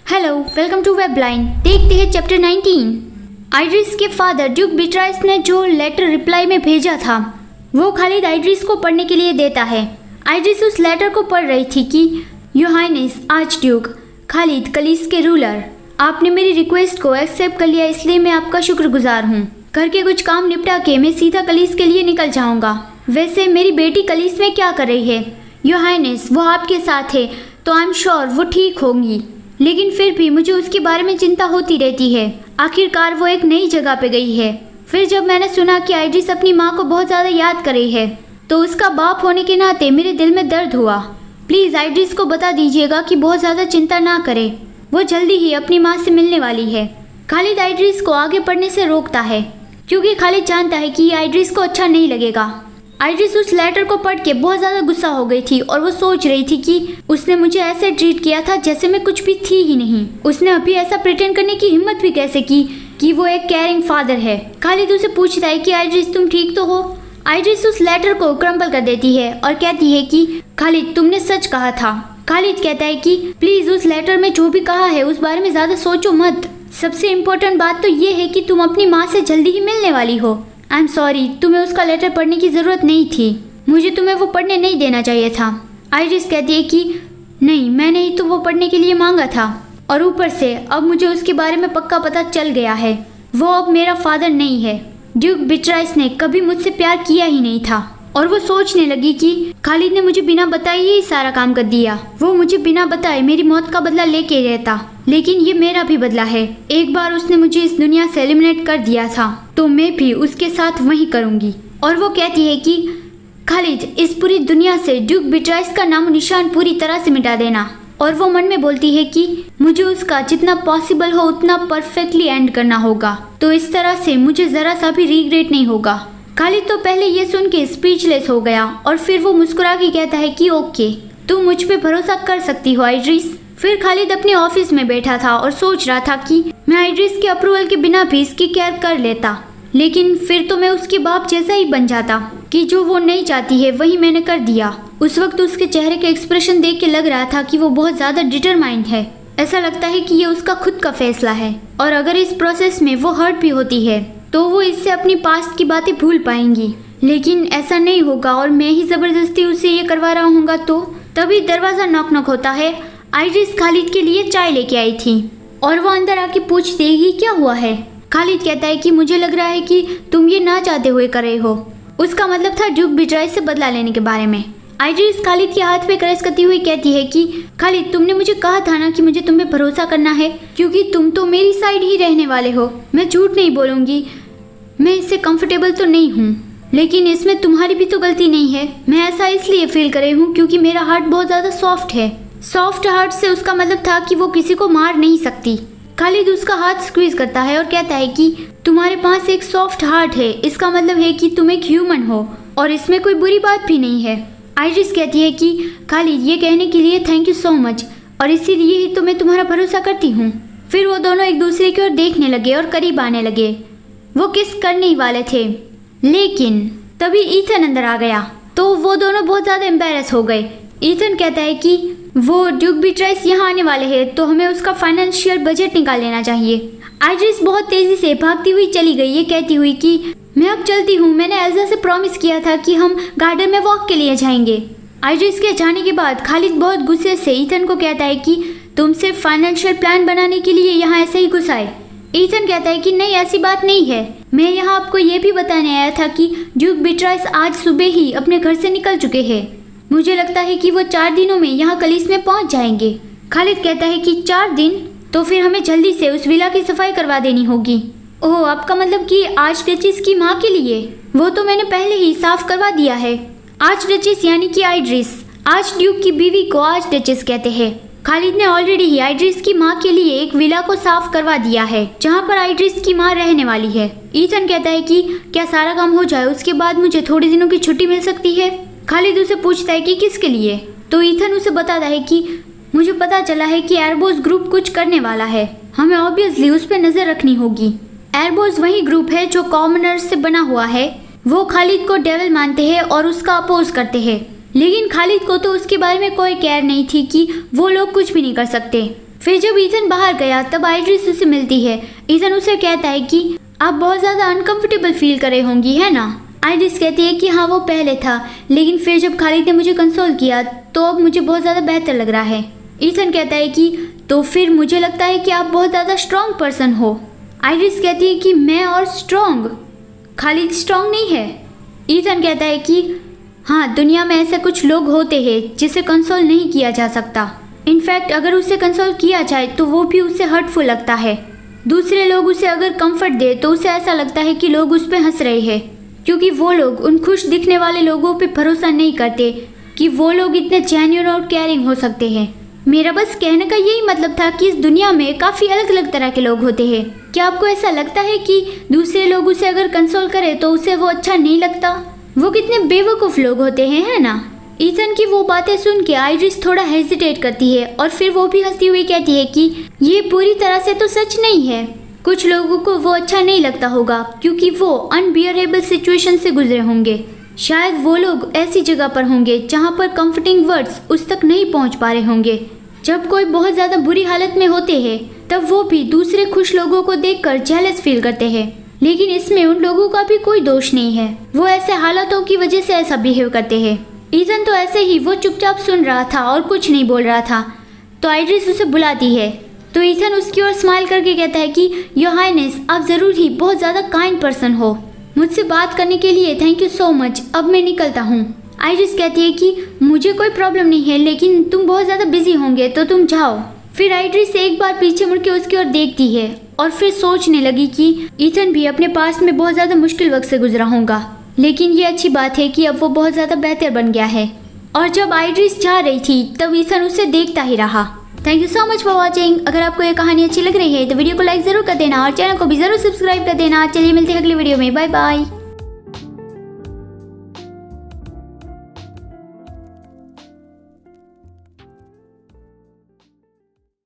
Hello, welcome to web line. देखते हैं chapter 19। आइड्रिस के फादर ड्यूक बिट्राइस ने जो लेटर रिप्लाई में भेजा था वो खालिद आइड्रिस को पढ़ने के लिए देता है। आइड्रिस उस लेटर को पढ़ रही थी कि your highness archduke Khalid कलीस के रूलर, आपने मेरी रिक्वेस्ट को एक्सेप्ट कर लिया, इसलिए मैं आपका शुक्रगुजार हूँ। घर के कुछ काम निपटा के मैं सीधा कलीस के लिए निकल जाऊँगा। वैसे मेरी बेटी कलीस में क्या कर रही है? योर हाइनेस वो आपके साथ है तो आई एम श्योर वो ठीक होंगी, लेकिन फिर भी मुझे उसके बारे में चिंता होती रहती है। आखिरकार वो एक नई जगह पे गई है। फिर जब मैंने सुना कि आइड्रिस अपनी माँ को बहुत ज़्यादा याद कर रही है तो उसका बाप होने के नाते मेरे दिल में दर्द हुआ। प्लीज़ आइड्रिस को बता दीजिएगा कि बहुत ज़्यादा चिंता ना करे, वो जल्दी ही अपनी माँ से मिलने वाली है। खालिद आइड्रिस को आगे पढ़ने से रोकता है क्योंकि खालिद जानता है कि आइड्रिस को अच्छा नहीं लगेगा। आइड्रिस उस लेटर को पढ़ के बहुत ज़्यादा गुस्सा हो गई थी और वो सोच रही थी कि उसने मुझे ऐसे ट्रीट किया था जैसे मैं कुछ भी थी ही नहीं। उसने अभी ऐसा प्रिटेंड करने की हिम्मत भी कैसे की कि वो एक केयरिंग फादर है। खालिद उसे पूछता है कि आइड्रिस तुम ठीक तो हो? आइड्रिस उस लेटर को क्रम्बल कर देती है और कहती है कि खालिद तुमने सच कहा था। खालिद कहता है कि प्लीज़ उस लेटर में जो भी कहा है उस बारे में ज़्यादा सोचो मत। सबसे इम्पोर्टेंट बात तो ये है कि तुम अपनी माँ से जल्दी ही मिलने वाली हो। आई एम सॉरी, तुम्हें उसका लेटर पढ़ने की ज़रूरत नहीं थी, मुझे तुम्हें वो पढ़ने नहीं देना चाहिए था। आइरिस कहती है कि नहीं, मैंने ही तो वो पढ़ने के लिए मांगा था, और ऊपर से अब मुझे उसके बारे में पक्का पता चल गया है, वो अब मेरा फादर नहीं है। ड्यूक बिट्राइस ने कभी मुझसे प्यार किया ही नहीं था। और वो सोचने लगी कि खालिद ने मुझे बिना बताए ही सारा काम कर दिया। वो मुझे बिना बताए मेरी मौत का बदला लेके रहता, लेकिन ये मेरा भी बदला है। एक बार उसने मुझे इस दुनिया से एलिमिनेट कर दिया था तो मैं भी उसके साथ वही करूंगी। और वो कहती है कि खालिद इस पूरी दुनिया से ड्यूक बिट्राइस का नामो निशान पूरी तरह से मिटा देना। और वो मन में बोलती है कि मुझे उसका जितना पॉसिबल हो उतना परफेक्टली एंड करना होगा, तो इस तरह से मुझे ज़रा सा भी रिग्रेट नहीं होगा। खालिद तो पहले ये सुन के स्पीचलेस हो गया और फिर वो मुस्कुरा के कहता है कि ओके, तुम मुझ पे भरोसा कर सकती हो आइड्रिस। फिर खालिद अपने ऑफिस में बैठा था और सोच रहा था कि मैं आइड्रिस के अप्रूवल के बिना भी इसकी केयर कर लेता, लेकिन फिर तो मैं उसके बाप जैसा ही बन जाता कि जो वो नहीं चाहती है वही मैंने कर दिया। उस वक्त उसके चेहरे के एक्सप्रेशन देख के लग रहा था कि वो बहुत ज़्यादा डिटरमाइंड है। ऐसा लगता है कि ये उसका खुद का फैसला है और अगर इस प्रोसेस में वो हर्ट भी होती है तो वो इससे अपनी पास्ट की बातें भूल पाएंगी, लेकिन ऐसा नहीं होगा और मैं ही ज़बरदस्ती उसे ये करवा रहा हूँगा। तो तभी दरवाज़ा नॉक नॉक होता है। आइड्रिस खालिद के लिए चाय लेके आई थी और वो अंदर आके पूछती है कि क्या हुआ है। खालिद कहता है कि मुझे लग रहा है कि तुम ये ना चाहते हुए कर रहे हो। उसका मतलब था ड्यूक बिट्राइस से बदला लेने के बारे में। आइड्रिस खालिद के हाथ पे क्रैश करती हुई कहती है कि खालिद तुमने मुझे कहा था ना कि मुझे तुम पे भरोसा करना है, क्योंकि तुम तो मेरी साइड ही रहने वाले हो। मैं झूठ नहीं बोलूँगी, मैं इससे कंफर्टेबल तो नहीं हूँ, लेकिन इसमें तुम्हारी भी तो गलती नहीं है। मैं ऐसा इसलिए फील कर रही हूँ क्योंकि मेरा हार्ट बहुत ज़्यादा सॉफ्ट है। सॉफ्ट हार्ट से उसका मतलब था कि वो किसी को मार नहीं सकती। खालिद उसका हाथ स्क्वीज करता है और कहता है कि तुम्हारे पास एक सॉफ्ट हार्ट है, इसका मतलब है कि तुम एक ह्यूमन हो और इसमें कोई बुरी बात भी नहीं है। आइरिस कहती है कि खालिद ये कहने के लिए थैंक यू सो मच, और इसीलिए ही तो मैं तुम्हारा भरोसा करती हूँ। फिर वो दोनों एक दूसरे की ओर देखने लगे और करीब आने लगे। वो किस करने ही वाले थे, लेकिन तभी ईथन अंदर आ गया तो वो दोनों बहुत ज़्यादा एम्बैरस हो गए। ईथन कहता है कि वो ड्यूक बिट्राइस यहाँ आने वाले हैं तो हमें उसका फाइनेंशियल बजट निकाल लेना चाहिए। आइड्रिस बहुत तेज़ी से भागती हुई चली गई, ये कहती हुई कि मैं अब चलती हूँ, मैंने एल्जा से प्रॉमिस किया था कि हम गार्डन में वॉक के लिए जाएंगे। आइड्रिस के जाने के बाद खालिद बहुत गुस्से से ईथन को कहता है कि तुम सिर्फ फाइनेंशियल प्लान बनाने के लिए यहाँ ऐसे ही घुसाए। ईथन कहता है कि नहीं, ऐसी बात नहीं है, मैं यहाँ आपको ये भी बताने आया था कि ड्यूक बिट्राइस आज सुबह ही अपने घर से निकल चुके हैं। मुझे लगता है कि वो 4 दिनों में यहाँ कलीस में पहुँच जाएंगे। खालिद कहता है कि 4 दिन? तो फिर हमें जल्दी से उस विला की सफाई करवा देनी होगी। ओह, आपका मतलब कि आर्च डचेस की माँ के लिए? वो तो मैंने पहले ही साफ करवा दिया है। आर्च डचेस यानी कि आइड्रिस, आर्च ड्यूक की बीवी को आर्च डचेस कहते हैं। खालिद ने ऑलरेडी ही आइड्रिस की माँ के लिए एक विला को साफ करवा दिया है जहाँ पर आइड्रिस की माँ रहने वाली है। ईथन कहता है कि क्या सारा काम हो जाए उसके बाद मुझे थोड़े दिनों की छुट्टी मिल सकती है? खालिद उसे पूछता है कि किसके लिए? तो ईथन उसे बताता है कि मुझे पता चला है कि एयरबोस ग्रुप कुछ करने वाला है, हमें ऑब्वियसली उस पर नजर रखनी होगी। एयरबोस वही ग्रुप है जो कॉमनर्स से बना हुआ है। वो खालिद को डेविल मानते हैं और उसका अपोज करते हैं, लेकिन खालिद को तो उसके बारे में कोई केयर नहीं थी कि वो लोग कुछ भी नहीं कर सकते। फिर जब ईथन बाहर गया तब आइड्रिस उसे मिलती है। ईथन उसे कहता है कि आप बहुत ज़्यादा अनकंफर्टेबल फील कर रही होंगी, है ना। आइड्रिस कहती है कि हाँ वो पहले था, लेकिन फिर जब खालिद ने मुझे कंसोल किया तो अब मुझे बहुत ज़्यादा बेहतर लग रहा है। ईथन कहता है कि तो फिर मुझे लगता है कि आप बहुत ज़्यादा स्ट्रॉन्ग पर्सन हो। आइड्रिस कहती है कि मैं और स्ट्रॉन्ग, खालिद स्ट्रॉन्ग नहीं है। ईथन कहता है कि हाँ, दुनिया में ऐसे कुछ लोग होते हैं जिसे कंसोल नहीं किया जा सकता। इनफैक्ट अगर उसे कंसोल किया जाए तो वो भी उसे हर्टफुल लगता है। दूसरे लोग उसे अगर कंफर्ट दे तो उसे ऐसा लगता है कि लोग उस पर हंस रहे हैं, क्योंकि वो लोग उन खुश दिखने वाले लोगों पे भरोसा नहीं करते कि वो लोग इतने जेन्युइन और केयरिंग हो सकते हैं। मेरा बस कहने का यही मतलब था कि इस दुनिया में काफ़ी अलग अलग तरह के लोग होते हैं। क्या आपको ऐसा लगता है कि दूसरे लोग उसे अगर कंसोल करें तो उसे वो अच्छा नहीं लगता? वो कितने बेवकूफ़ लोग होते हैं, है ना। ईथन की वो बातें सुन के आइड्रिस थोड़ा हेजिटेट करती है और फिर वो भी हंसती हुई कहती है कि ये पूरी तरह से तो सच नहीं है। कुछ लोगों को वो अच्छा नहीं लगता होगा क्योंकि वो अनबियरेबल सिचुएशन से गुजरे होंगे। शायद वो लोग ऐसी जगह पर होंगे जहाँ पर कंफर्टिंग वर्ड्स उस तक नहीं पहुँच पा रहे होंगे। जब कोई बहुत ज़्यादा बुरी हालत में होते हैं तब वो भी दूसरे खुश लोगों को देखकर जेलस फील करते हैं, लेकिन इसमें उन लोगों का भी कोई दोष नहीं है। वो ऐसे हालातों की वजह से ऐसा बिहेव करते हैं। ईथन तो ऐसे ही वो चुपचाप सुन रहा था और कुछ नहीं बोल रहा था, तो आइड्रिस उसे बुलाती है। तो ईथन उसकी ओर स्माइल करके कहता है कि योर हाइनेस, आप ज़रूर ही बहुत ज़्यादा काइंड पर्सन हो। मुझसे बात करने के लिए थैंक यू सो मच। अब मैं निकलता हूँ। आइड्रिस कहती है कि मुझे कोई प्रॉब्लम नहीं है, लेकिन तुम बहुत ज़्यादा बिजी होंगे तो तुम जाओ। फिर आइड्रिस एक बार पीछे मुड़ के उसकी ओर देखती है और फिर सोचने लगी कि ईथन भी अपने पास में बहुत ज़्यादा मुश्किल वक्त से गुजरा होगा, लेकिन ये अच्छी बात है कि अब वो बहुत ज़्यादा बेहतर बन गया है। और जब आइड्रिस जा रही थी तब ईथन उसे देखता ही रहा। Thank you so much for watching. अगर आपको ये कहानी अच्छी लग रही है तो वीडियो को लाइक ज़रूर कर देना और चैनल को भी ज़रूर सब्सक्राइब कर देना। चलिए मिलते हैं अगली वीडियो में। Bye bye.